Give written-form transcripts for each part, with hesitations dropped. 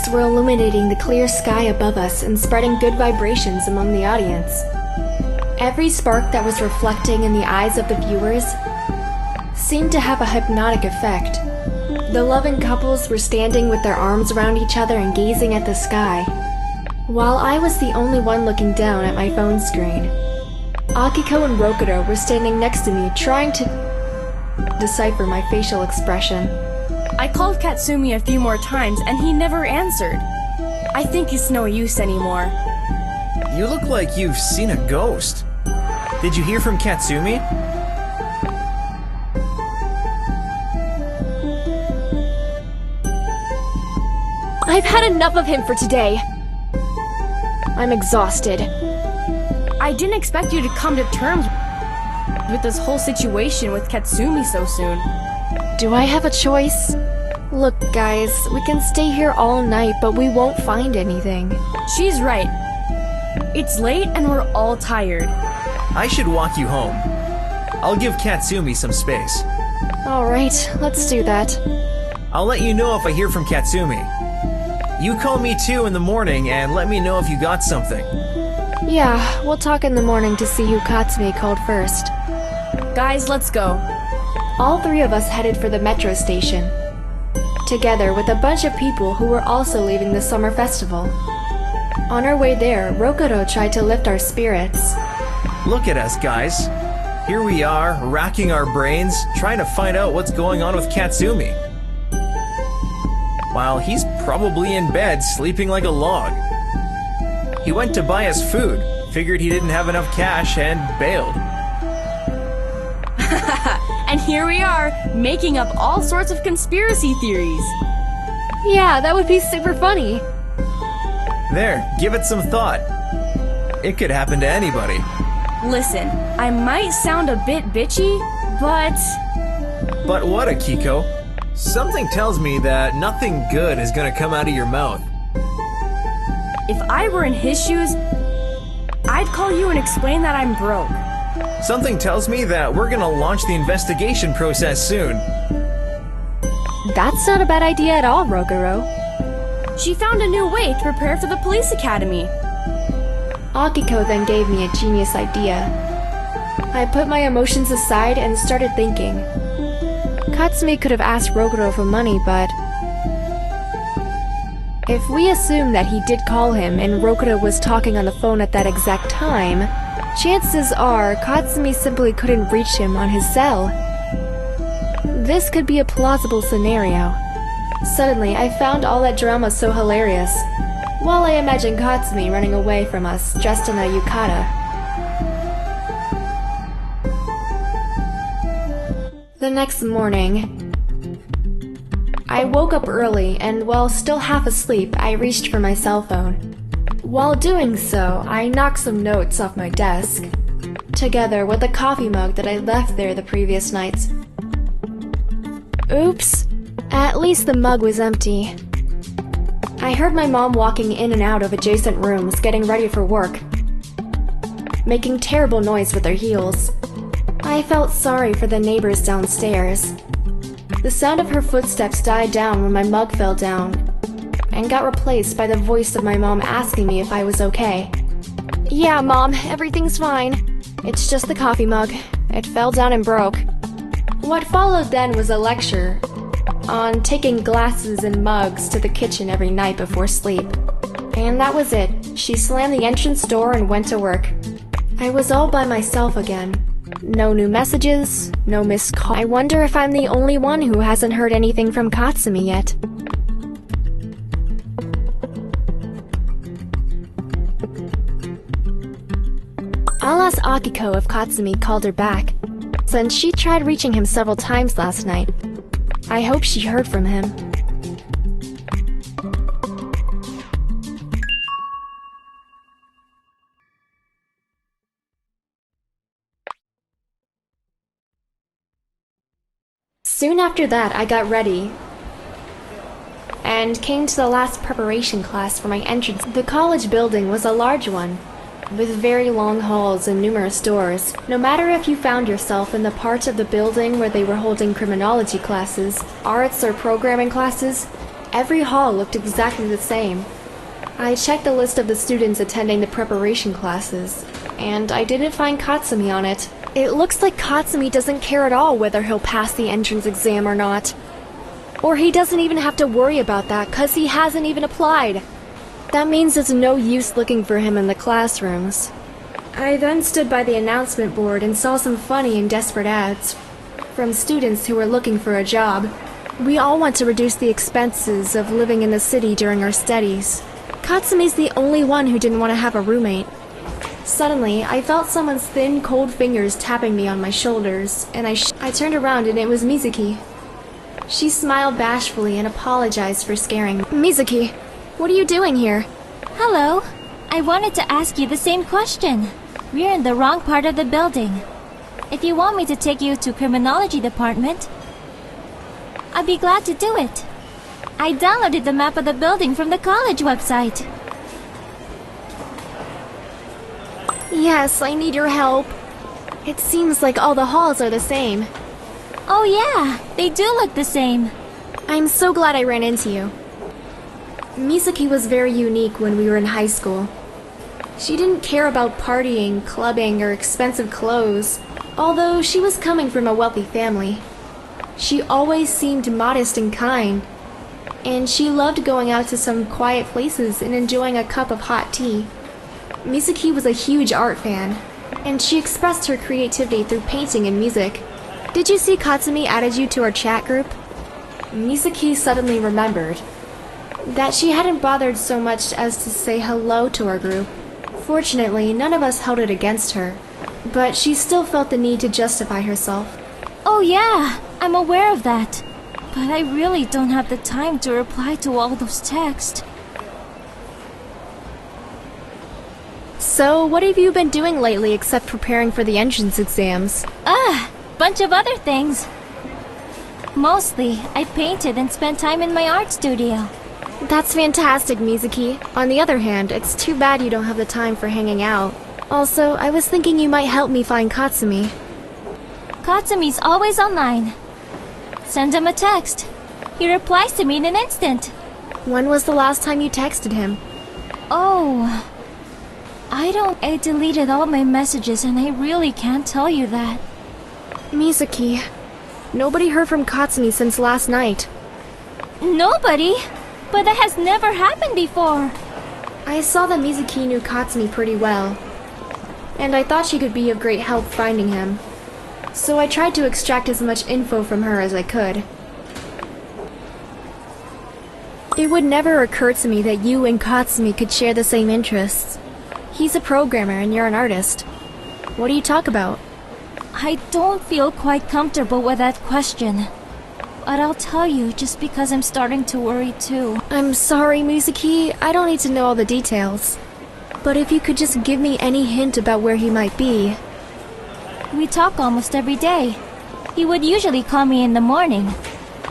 sparks were illuminating the clear sky above us and spreading good vibrations among the audience. Every spark that was reflecting in the eyes of the viewers seemed to have a hypnotic effect. The loving couples were standing with their arms around each other and gazing at the sky, while I was the only one looking down at my phone screen. Akiko and Rokuto were standing next to me, trying to decipher my facial expression. I called Katsumi a few more times and he never answered. I think it's no use anymore. You look like you've seen a ghost. Did you hear from Katsumi? I've had enough of him for today. I'm exhausted. I didn't expect you to come to terms with this whole situation with Katsumi so soon. Do I have a choice? Look, guys, we can stay here all night, but we won't find anything. She's right. It's late and we're all tired. I should walk you home. I'll give Katsumi some space. Alright, let's do that. I'll let you know if I hear from Katsumi. You call me too in the morning and let me know if you got something. Yeah, we'll talk in the morning to see who Katsumi called first. Guys, let's go. All three of us headed for the metro station, together with a bunch of people who were also leaving the summer festival. On our way there, Rokuto tried to lift our spirits. Look at us, guys. Here we are, racking our brains, trying to find out what's going on with Katsumi, while he's probably in bed, sleeping like a log. He went to buy us food, figured he didn't have enough cash, and bailed. And here we are, making up all sorts of conspiracy theories. Yeah, that would be super funny. There, give it some thought. It could happen to anybody. Listen, I might sound a bit bitchy, but... But what, Akiko? Something tells me that nothing good is gonna come out of your mouth. If I were in his shoes, I'd call you and explain that I'm broke. Something tells me that we're gonna launch the investigation process soon. That's not a bad idea at all, Roguro. She found a new way to prepare for the police academy. Akiko then gave me a genius idea. I put my emotions aside and started thinking. Katsumi could have asked Roguro for money, but if we assume that he did call him and Roguro was talking on the phone at that exact time, chances are Katsumi simply couldn't reach him on his cell. This could be a plausible scenario. Suddenly, I found all that drama so hilarious, while I imagined Katsumi running away from us dressed in a yukata. The next morning, I woke up early and while still half asleep, I reached for my cell phone. While doing so, I knocked some notes off my desk, together with a coffee mug that I left there the previous night. Oops, at least the mug was empty. I heard my mom walking in and out of adjacent rooms getting ready for work, making terrible noise with her heels. I felt sorry for the neighbors downstairs. The sound of her footsteps died down when my mug fell down, and got replaced by the voice of my mom asking me if I was okay. Yeah, Mom, everything's fine. It's just the coffee mug. It fell down and broke. What followed then was a lecture on taking glasses and mugs to the kitchen every night before sleep. And that was it. She slammed the entrance door and went to work. I was all by myself again. No new messages, no missed calls. I wonder if I'm the only one who hasn't heard anything from Katsumi yet. I'll ask Akiko if Katsumi called her back, since she tried reaching him several times last night. I hope she heard from him. Soon after that, I got ready and came to the last preparation class for my entrance. The college building was a large one, with very long halls and numerous doors. No matter if you found yourself in the part of the building where they were holding criminology classes, arts or programming classes, Every hall looked exactly the same. I checked the list of the students attending the preparation classes, and I didn't find Katsumi on it. It looks like Katsumi doesn't care at all whether he'll pass the entrance exam or not. Or he doesn't even have to worry about that because he hasn't even applied. That means it's no use looking for him in the classrooms. I then stood by the announcement board and saw some funny and desperate ads from students who were looking for a job. We all want to reduce the expenses of living in the city during our studies. Katsumi's the only one who didn't want to have a roommate. Suddenly, I felt someone's thin, cold fingers tapping me on my shoulders, and I turned around and it was Mizuki. She smiled bashfully and apologized for scaring me. Mizuki, what are you doing here? Hello. I wanted to ask you the same question. We're in the wrong part of the building. If you want me to take you to criminology department, I'd be glad to do it. I downloaded the map of the building from the college website. Yes, I need your help. It seems like all the halls are the same. Oh yeah, they do look the same. I'm so glad I ran into you. Mizuki was very unique when we were in high school. She didn't care about partying, clubbing, or expensive clothes, although she was coming from a wealthy family. She always seemed modest and kind, and she loved going out to some quiet places and enjoying a cup of hot tea. Mizuki was a huge art fan, and she expressed her creativity through painting and music. Did you see Katsumi added you to our chat group? Mizuki suddenly remembered that she hadn't bothered so much as to say hello to our group. Fortunately, none of us held it against her, but she still felt the need to justify herself. Oh yeah, I'm aware of that. But I really don't have the time to reply to all those texts. So, what have you been doing lately except preparing for the entrance exams? Bunch of other things. Mostly, I painted and spent time in my art studio. That's fantastic, Mizuki. On the other hand, it's too bad you don't have the time for hanging out. Also, I was thinking you might help me find Katsumi. Katsumi's always online. Send him a text. He replies to me in an instant. When was the last time you texted him? Oh, I deleted all my messages and I really can't tell you that. Mizuki, nobody heard from Katsumi since last night. Nobody? But that has never happened before. I saw that Mizuki knew Katsumi pretty well, and I thought she could be of great help finding him. So I tried to extract as much info from her as I could. It would never occur to me that you and Katsumi could share the same interests. He's a programmer and you're an artist. What do you talk about? I don't feel quite comfortable with that question. But I'll tell you just because I'm starting to worry too. I'm sorry, Mizuki. I don't need to know all the details. But if you could just give me any hint about where he might be. We talk almost every day. He would usually call me in the morning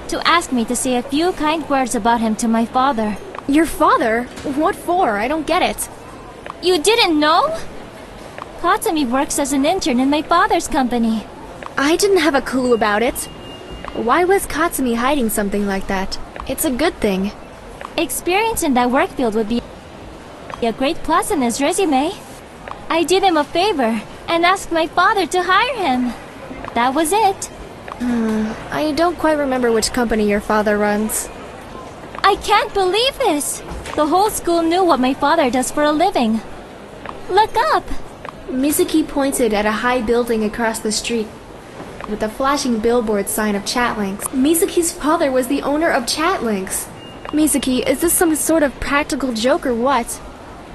to ask me to say a few kind words about him to my father. Your father? What for? I don't get it. You didn't know? Katsumi works as an intern in my father's company. I didn't have a clue about it. Why was Katsumi hiding something like that? It's a good thing. Experience in that work field would be a great plus in his resume. I did him a favor and asked my father to hire him. That was it. I don't quite remember which company your father runs. I can't believe this! The whole school knew what my father does for a living. Look up! Mizuki pointed at a high building across the street with a flashing billboard sign of Chatlinks. Mizuki's father was the owner of Chatlinks. Mizuki, is this some sort of practical joke or what?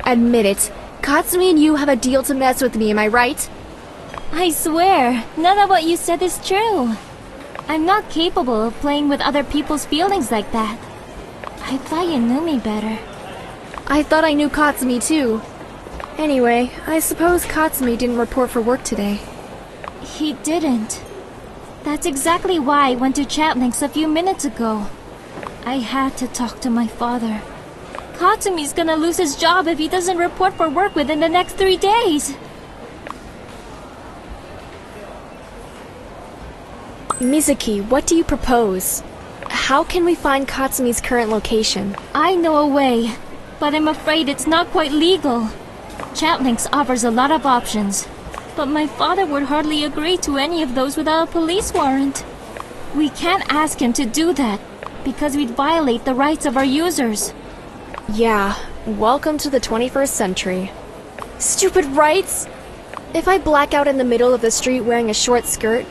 Admit it. Katsumi and you have a deal to mess with me, am I right? I swear, none of what you said is true. I'm not capable of playing with other people's feelings like that. I thought you knew me better. I thought I knew Katsumi too. Anyway, I suppose Katsumi didn't report for work today. He didn't. That's exactly why I went to Chatlinks a few minutes ago. I had to talk to my father. Katsumi's gonna lose his job if he doesn't report for work within the next 3 days. Mizuki, what do you propose? How can we find Katsumi's current location? I know a way, but I'm afraid it's not quite legal. Chatlinks offers a lot of options, but my father would hardly agree to any of those without a police warrant. We can't ask him to do that, because we'd violate the rights of our users. Yeah, welcome to the 21st century. Stupid rights! If I black out in the middle of the street wearing a short skirt,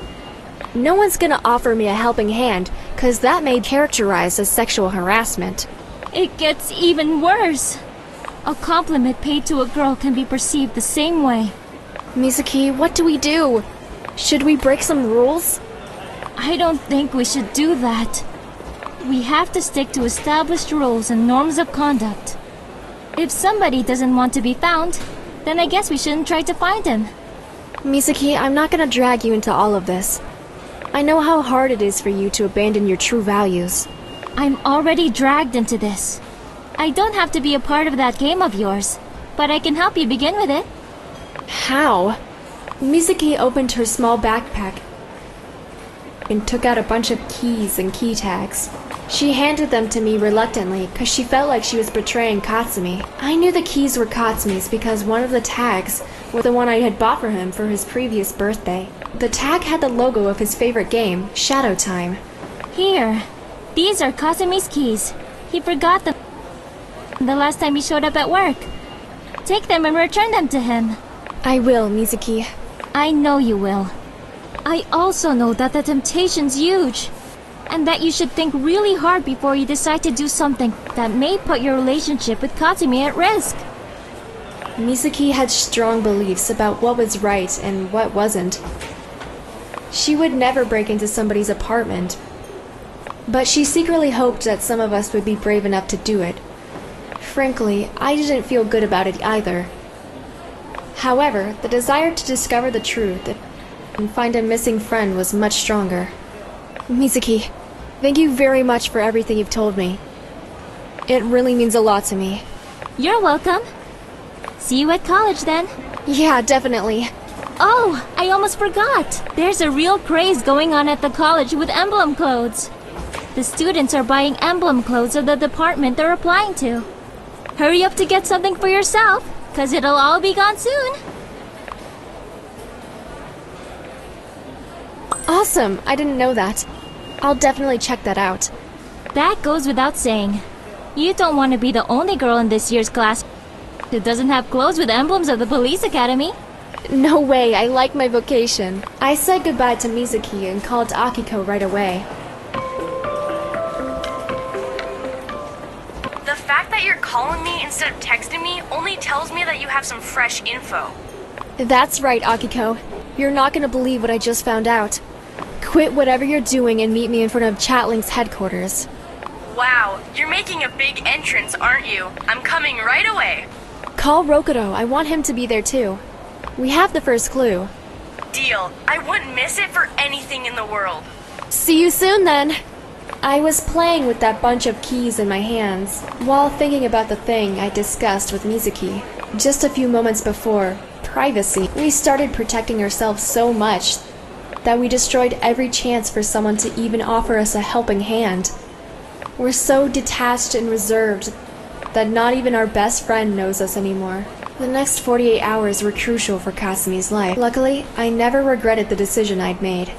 no one's gonna offer me a helping hand, cause that may characterize as sexual harassment. It gets even worse. A compliment paid to a girl can be perceived the same way. Mizuki, what do we do? Should we break some rules? I don't think we should do that. We have to stick to established rules and norms of conduct. If somebody doesn't want to be found, then I guess we shouldn't try to find him. Mizuki, I'm not gonna drag you into all of this. I know how hard it is for you to abandon your true values. I'm already dragged into this. I don't have to be a part of that game of yours, but I can help you begin with it. How? Mizuki opened her small backpack and took out a bunch of keys and key tags. She handed them to me reluctantly because she felt like she was betraying Katsumi. I knew the keys were Katsumi's because one of the tags was the one I had bought for him for his previous birthday. The tag had the logo of his favorite game, Shadow Time. Here. These are Kasumi's keys. He forgot them the last time he showed up at work. Take them and return them to him. I will, Mizuki. I know you will. I also know that the temptation's huge, and that you should think really hard before you decide to do something that may put your relationship with Katsumi at risk. Mizuki had strong beliefs about what was right and what wasn't. She would never break into somebody's apartment, but she secretly hoped that some of us would be brave enough to do it. Frankly, I didn't feel good about it either. However, the desire to discover the truth and find a missing friend was much stronger. Mizuki, thank you very much for everything you've told me. It really means a lot to me. You're welcome. See you at college then. Yeah, definitely. Oh, I almost forgot. There's a real craze going on at the college with emblem clothes. The students are buying emblem clothes of the department they're applying to. Hurry up to get something for yourself, 'cause it'll all be gone soon. Awesome! I didn't know that. I'll definitely check that out. That goes without saying. You don't want to be the only girl in this year's class who doesn't have clothes with emblems of the police academy. No way, I like my vocation. I said goodbye to Mizuki and called Akiko right away. The fact that you're calling me instead of texting me only tells me that you have some fresh info. That's right, Akiko. You're not gonna believe what I just found out. Quit whatever you're doing and meet me in front of Chatlink's headquarters. Wow, you're making a big entrance, aren't you? I'm coming right away. Call Rokudo, I want him to be there too. We have the first clue. Deal. I wouldn't miss it for anything in the world. See you soon then! I was playing with that bunch of keys in my hands while thinking about the thing I discussed with Mizuki. Just a few moments before, privacy. We started protecting ourselves so much that we destroyed every chance for someone to even offer us a helping hand. We're so detached and reserved that not even our best friend knows us anymore. The next 48 hours were crucial for Kasumi's life. Luckily, I never regretted the decision I'd made.